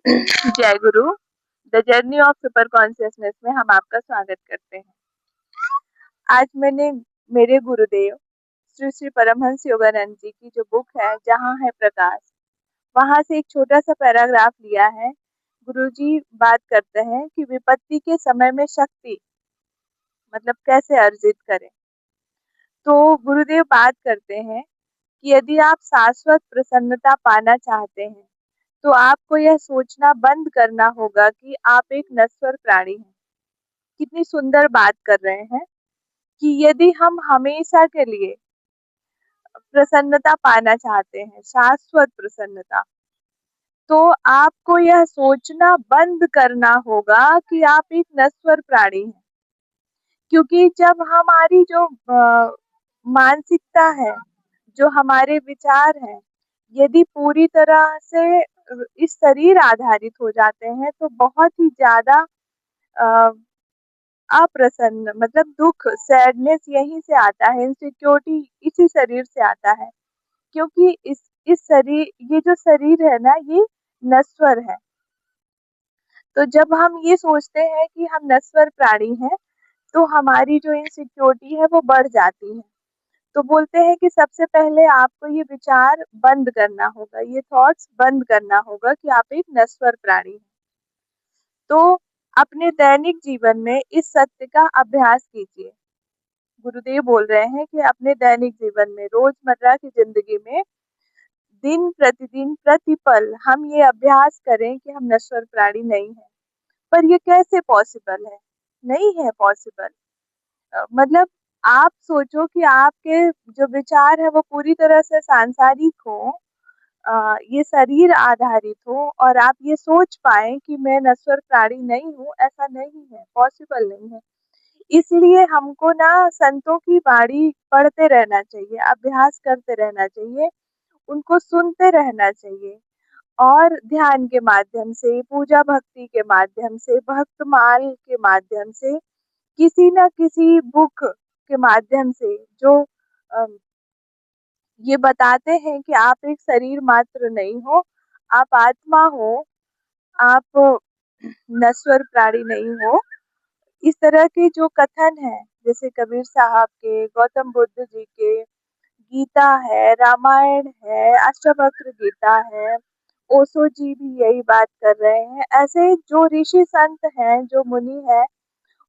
जय गुरु। The journey of super consciousness में हम आपका स्वागत करते हैं। आज मैंने मेरे गुरुदेव श्री श्री परमहंस योगानंद जी की जो बुक है जहाँ है प्रकाश, वहाँ से एक छोटा सा पैराग्राफ लिया है। गुरुजी बात करते हैं कि विपत्ति के समय में शक्ति मतलब कैसे अर्जित करें। तो गुरुदेव बात करते हैं कि यदि आप शाश्वत प्रसन्नता पाना चाहते हैं तो आपको यह सोचना बंद करना होगा कि आप एक नश्वर प्राणी हैं। कितनी सुंदर बात कर रहे हैं कि यदि हम हमेशा के लिए प्रसन्नता पाना चाहते हैं, शाश्वत प्रसन्नता, तो आपको यह सोचना बंद करना होगा कि आप एक नश्वर प्राणी हैं। क्योंकि जब हमारी जो मानसिकता है, जो हमारे विचार हैं, यदि पूरी तरह से इस शरीर आधारित हो जाते हैं तो बहुत ही ज्यादा अप्रसन्न मतलब दुख, सैडनेस यहीं से आता है, इनसिक्योरिटी इसी शरीर से आता है। क्योंकि इस शरीर, ये जो शरीर है ना, ये नश्वर है। तो जब हम ये सोचते हैं कि हम नश्वर प्राणी हैं तो हमारी जो इनसिक्योरिटी है वो बढ़ जाती है। तो बोलते हैं कि सबसे पहले आपको ये विचार बंद करना होगा, ये थॉट्स बंद करना होगा कि आप एक नश्वर प्राणी हैं। तो अपने दैनिक जीवन में इस सत्य का अभ्यास कीजिए। गुरुदेव बोल रहे हैं कि अपने दैनिक जीवन में, रोजमर्रा की जिंदगी में, दिन प्रतिदिन प्रतिपल हम ये अभ्यास करें कि हम नश्वर प्राणी नहीं हैं। पर ये कैसे पॉसिबल है? नहीं है पॉसिबल। मतलब आप सोचो कि आपके जो विचार है वो पूरी तरह से सांसारिक हो, ये शरीर आधारित हो और आप ये सोच पाए कि मैं नश्वर प्राणी नहीं हूँ। ऐसा नहीं है, पॉसिबल नहीं है। इसलिए हमको ना संतों की वाणी पढ़ते रहना चाहिए, अभ्यास करते रहना चाहिए, उनको सुनते रहना चाहिए और ध्यान के माध्यम से, पूजा भक्ति के माध्यम से, भक्तमाल के माध्यम से, किसी न किसी बुक के माध्यम से जो ये बताते हैं कि आप एक शरीर मात्र नहीं हो, आप आत्मा हो, आप नश्वर प्राणी नहीं हो। इस तरह के जो कथन है, जैसे कबीर साहब के, गौतम बुद्ध जी के, गीता है, रामायण है, अष्टवक्र गीता है, ओशो जी भी यही बात कर रहे हैं। ऐसे जो ऋषि संत हैं, जो मुनि हैं,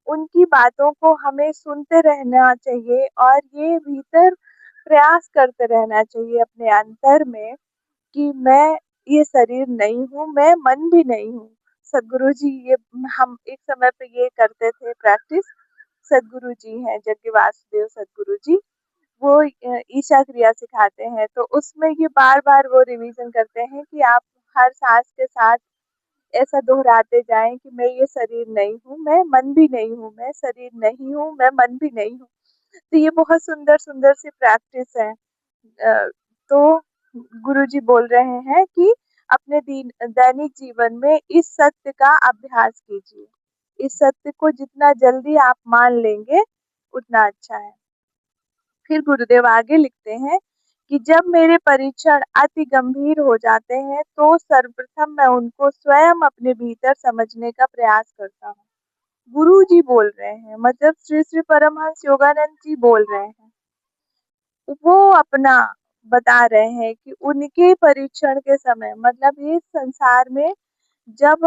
उनकी बातों को हमें सुनते रहना चाहिए और ये भीतर प्रयास करते रहना चाहिए अपने अंतर में कि मैं ये शरीर नहीं हूँ, मैं मन भी नहीं हूँ। सदगुरु जी, ये हम एक समय पे ये करते थे प्रैक्टिस। सदगुरु जी हैं जग्गी वासुदेव सदगुरु जी, वो ईशा क्रिया सिखाते हैं। तो उसमें ये बार बार वो रिवीजन करते हैं कि आप हर सांस के साथ ऐसा दोहराते जाएं कि मैं ये शरीर नहीं हूँ, मैं मन भी नहीं हूँ, मैं शरीर नहीं हूँ, मैं मन भी नहीं हूँ। तो ये बहुत सुंदर सुंदर सी प्रैक्टिस है। तो गुरुजी बोल रहे हैं कि अपने दैनिक जीवन में इस सत्य का अभ्यास कीजिए। इस सत्य को जितना जल्दी आप मान लेंगे उतना अच्छा है। फिर गुरुदेव आगे लिखते हैं कि जब मेरे परीक्षण अति गंभीर हो जाते हैं तो सर्वप्रथम मैं उनको स्वयं अपने भीतर समझने का प्रयास करता हूँ। गुरु जी बोल रहे हैं, मतलब श्री श्री परमहंस योगानंद जी बोल रहे हैं, वो अपना बता रहे हैं कि उनके परीक्षण के समय, मतलब इस संसार में जब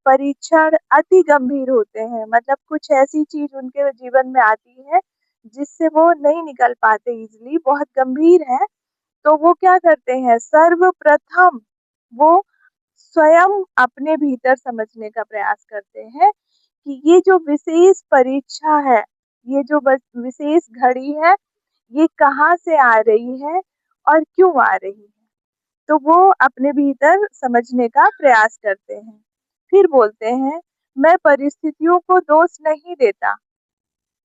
परीक्षण अति गंभीर होते हैं, मतलब कुछ ऐसी चीज उनके जीवन में आती है जिससे वो नहीं निकल पाते इजिली, बहुत गंभीर है, तो वो क्या करते हैं, सर्वप्रथम वो स्वयं अपने भीतर समझने का प्रयास करते हैं कि ये जो विशेष परीक्षा है, ये जो विशेष घड़ी है, ये कहाँ से आ रही है और क्यों आ रही है। तो वो अपने भीतर समझने का प्रयास करते हैं। फिर बोलते हैं, मैं परिस्थितियों को दोष नहीं देता।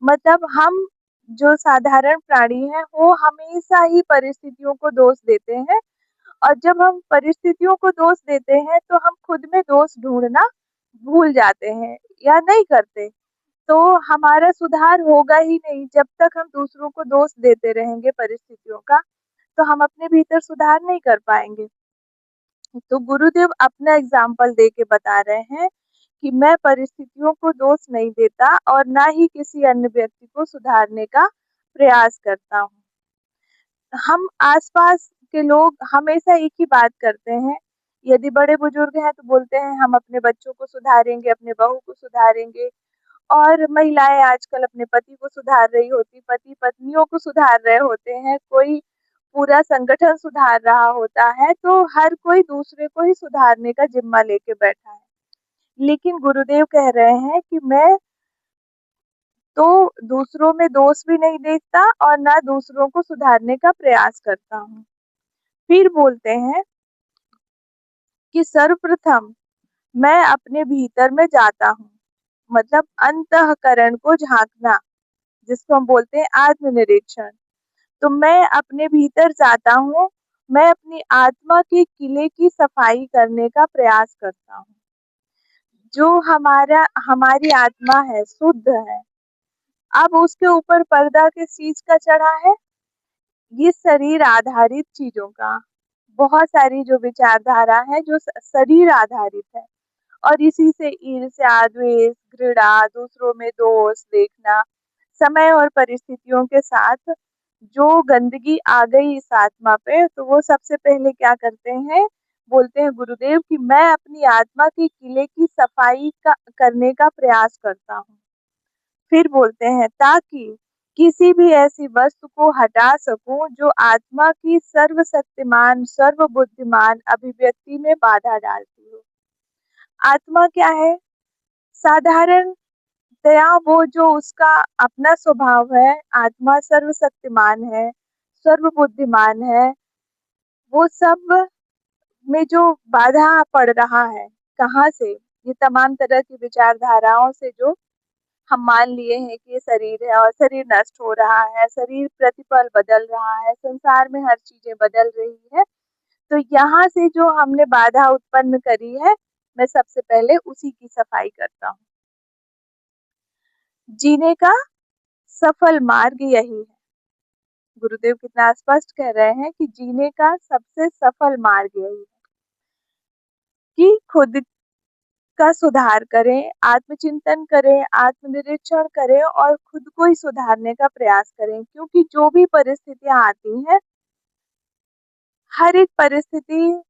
मतलब हम जो साधारण प्राणी हैं वो हमेशा ही परिस्थितियों को दोष देते हैं, और जब हम परिस्थितियों को दोष देते हैं तो हम खुद में दोष ढूंढना भूल जाते हैं या नहीं करते। तो हमारा सुधार होगा ही नहीं जब तक हम दूसरों को दोष देते रहेंगे परिस्थितियों का, तो हम अपने भीतर सुधार नहीं कर पाएंगे। तो गुरुदेव अपना एग्जाम्पल दे के बता रहे हैं कि मैं परिस्थितियों को दोष नहीं देता और ना ही किसी अन्य व्यक्ति को सुधारने का प्रयास करता हूँ। हम आसपास के लोग हमेशा एक ही बात करते हैं। यदि बड़े बुजुर्ग हैं तो बोलते हैं हम अपने बच्चों को सुधारेंगे, अपने बहू को सुधारेंगे, और महिलाएं आजकल अपने पति को सुधार रही होती, पति पत्नियों को सुधार रहे होते हैं, कोई पूरा संगठन सुधार रहा होता है, तो हर कोई दूसरे को ही सुधारने का जिम्मा लेके बैठा है। लेकिन गुरुदेव कह रहे हैं कि मैं तो दूसरों में दोष भी नहीं देखता और ना दूसरों को सुधारने का प्रयास करता हूँ। फिर बोलते हैं कि सर्वप्रथम मैं अपने भीतर में जाता हूँ, मतलब अंतःकरण को झांकना, जिसको हम बोलते हैं आत्मनिरीक्षण। तो मैं अपने भीतर जाता हूँ, मैं अपनी आत्मा के किले की सफाई करने का प्रयास करता हूँ। जो हमारी आत्मा है शुद्ध है, अब उसके ऊपर पर्दा किस चीज का चढ़ा है? ये शरीर आधारित चीजों का। बहुत सारी जो विचारधारा है जो शरीर आधारित है, और इसी से ईर्ष्या, द्वेष, घृणा, दूसरों में दोष देखना, समय और परिस्थितियों के साथ जो गंदगी आ गई इस आत्मा पे, तो वो सबसे पहले क्या करते हैं, बोलते हैं गुरुदेव कि मैं अपनी आत्मा के किले की सफाई का करने का प्रयास करता हूँ। फिर बोलते हैं ताकि किसी भी ऐसी वस्तु को हटा सकूं जो आत्मा की सर्वशक्तिमान सर्वबुद्धिमान अभिव्यक्ति में बाधा डालती हो। आत्मा क्या है? साधारणतया वो जो उसका अपना स्वभाव है, आत्मा सर्वशक्तिमान है, सर्वबुद्धिमान है, वो सब में जो बाधा पड़ रहा है, कहाँ से? ये तमाम तरह की विचारधाराओं से जो हम मान लिए हैं कि ये शरीर है और शरीर नष्ट हो रहा है, शरीर प्रतिपल बदल रहा है, संसार में हर चीजें बदल रही है, तो यहाँ से जो हमने बाधा उत्पन्न करी है, मैं सबसे पहले उसी की सफाई करता हूँ। जीने का सफल मार्ग यही है। गुरुदेव कितना स्पष्ट कह रहे हैं कि जीने का सबसे सफल मार्ग यही है कि खुद का सुधार करें, आत्मचिंतन करें, आत्मनिरीक्षण करें और खुद को ही सुधारने का प्रयास करें। क्योंकि जो भी परिस्थितियां आती हैं, हर एक परिस्थिति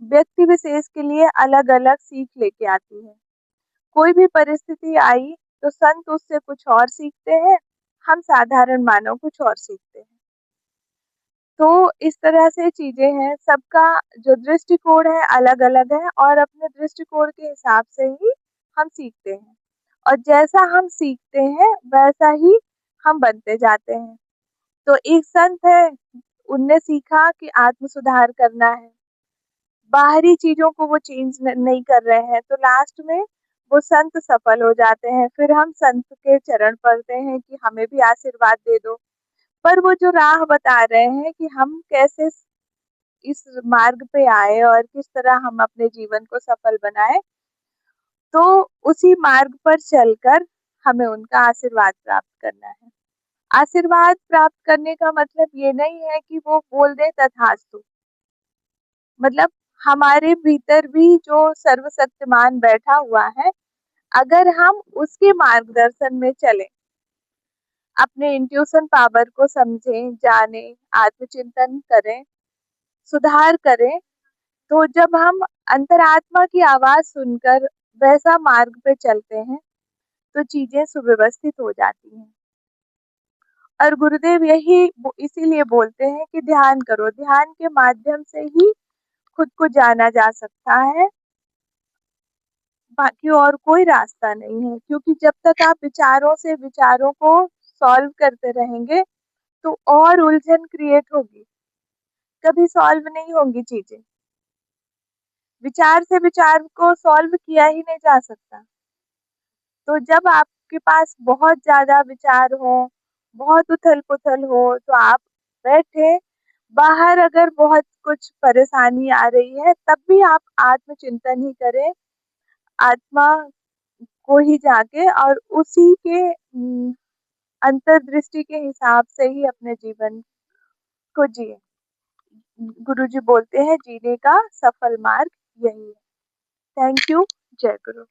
व्यक्ति विशेष के लिए अलग अलग सीख लेके आती है। कोई भी परिस्थिति आई तो संत उससे कुछ और सीखते हैं, हम साधारण मानव कुछ और सीखते हैं। तो इस तरह से चीजें हैं, सबका जो दृष्टिकोण है अलग अलग है, और अपने दृष्टिकोण के हिसाब से ही हम सीखते हैं, और जैसा हम सीखते हैं वैसा ही हम बनते जाते हैं। तो एक संत है, उनने सीखा कि आत्म सुधार करना है, बाहरी चीजों को वो चेंज नहीं कर रहे हैं, तो लास्ट में वो संत सफल हो जाते हैं। फिर हम संत के चरण पड़ते हैं कि हमें भी आशीर्वाद दे दो। पर वो जो राह बता रहे हैं कि हम कैसे इस मार्ग पे आए और किस तरह हम अपने जीवन को सफल बनाए, तो उसी मार्ग पर चलकर हमें उनका आशीर्वाद प्राप्त करना है। आशीर्वाद प्राप्त करने का मतलब ये नहीं है कि वो बोल दे तथास्तु, मतलब हमारे भीतर भी जो सर्वशक्तिमान बैठा हुआ है, अगर हम उसके मार्गदर्शन में चलें, अपने इंट्यूशन पावर को समझें, जाने, आत्मचिंतन करें, सुधार करें, तो जब हम अंतरात्मा की आवाज सुनकर वैसा मार्ग पे चलते हैं, तो चीजें सुव्यवस्थित हो जाती हैं। और गुरुदेव इसीलिए बोलते हैं कि ध्यान करो, ध्यान के माध्यम से ही खुद को जाना जा सकता है, बाकी और कोई रास्ता नहीं है। क्योंकि जब तक आप विचारों से विचारों को सॉल्व करते रहेंगे, तो और उलझन क्रिएट होगी, कभी सॉल्व नहीं होंगी चीजें। विचार से विचार को सॉल्व किया ही नहीं जा सकता। तो जब आपके पास बहुत ज्यादा विचार हो, बहुत उथल पुथल हो, तो आप बैठे, बाहर अगर बहुत कुछ परेशानी आ रही है, तब भी आप आत्मचिंतन ही करें, आत्मा को ही जाके, और उसी के अंतर्दृष्टि के हिसाब से ही अपने जीवन को जिए। गुरुजी बोलते हैं जीने का सफल मार्ग यही है। Thank you. जय गुरु।